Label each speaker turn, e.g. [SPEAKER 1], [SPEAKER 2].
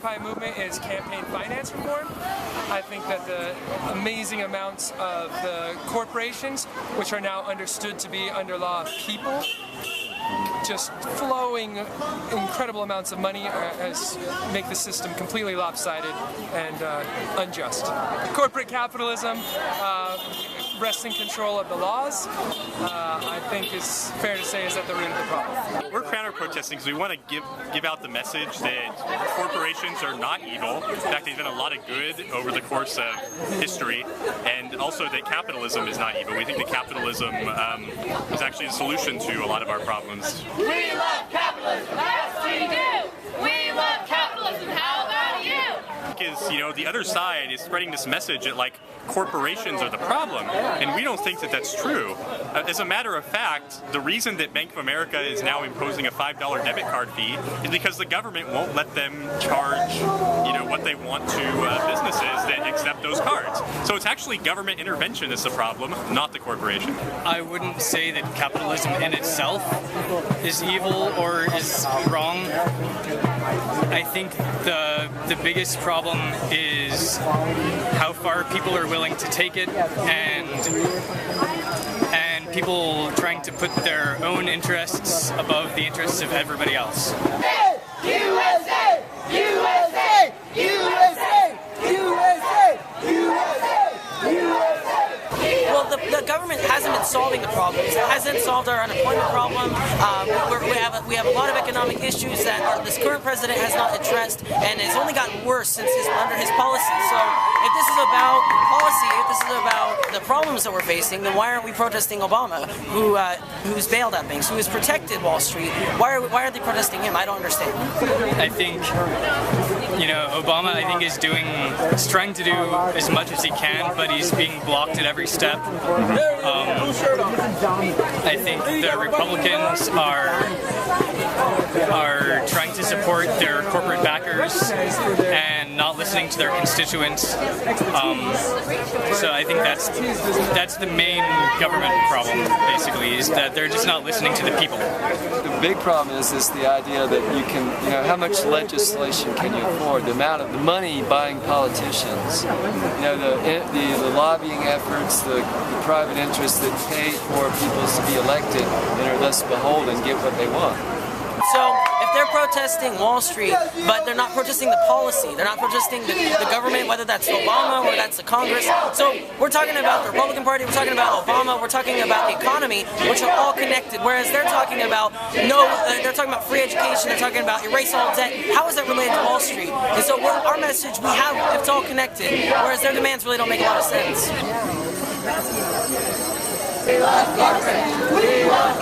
[SPEAKER 1] Occupy movement is campaign finance reform. I think that the amazing amounts of the corporations, which are now understood to be under law people, just flowing incredible amounts of money make the system completely lopsided and unjust. Corporate capitalism, wresting control of the laws, I think is fair to say is at the root of the problem.
[SPEAKER 2] We're counter-protesting because we want to give out the message that corporations are not evil. In fact, they've done a lot of good over the course of history, and also that capitalism is not evil. We think that capitalism is actually the solution to a lot of our problems.
[SPEAKER 3] We love capitalism, yes we do! We love capitalism, how about you?
[SPEAKER 2] Is, you know, the other side is spreading this message that, like, corporations are the problem, and we don't think that that's true. As a matter of fact, the reason that Bank of America is now imposing a $5 debit card fee is because the government won't let them charge, you know, what they want to businesses that accept those cards. So it's actually government intervention that's the problem, not the corporation.
[SPEAKER 4] I wouldn't say that capitalism in itself is evil or is wrong. I think the biggest problem is how far people are willing to take it, and people trying to put their own interests above the interests of everybody else.
[SPEAKER 3] USA! USA! USA! USA! USA!
[SPEAKER 5] Well, the government hasn't been solving the problems. It hasn't solved our unemployment problem. We have a lot of economic issues that this current president has not addressed, and it's only gotten worse since under his policy. So if this is about policy, if this is about the problems that we're facing, then why aren't we protesting Obama, who's bailed out banks, who has protected Wall Street? Why are they protesting him? I don't understand.
[SPEAKER 4] I think, you know, Obama, I think, is trying to do as much as he can, but he's being blocked at every step. I think the Republicans are trying to support their corporate backers and not listening to their constituents. So I think that's the main government problem, basically, is that they're just not listening to the people.
[SPEAKER 6] The big problem is the idea that you can, you know, how much legislation can you afford? The amount of the money buying politicians, you know, the lobbying efforts, the private interests that pay for people to be elected and are thus beholden get what they want.
[SPEAKER 5] So if they're protesting Wall Street, but they're not protesting the policy, they're not protesting the government, whether that's Obama or that's the Congress. So we're talking about the Republican Party, we're talking about Obama, we're talking about the economy, which are all connected. Whereas they're talking about they're talking about free education, they're talking about erase all debt. How is that related to Wall Street? And so our message, it's all connected. Whereas their demands really don't make a lot of sense.
[SPEAKER 3] We love corporate! We love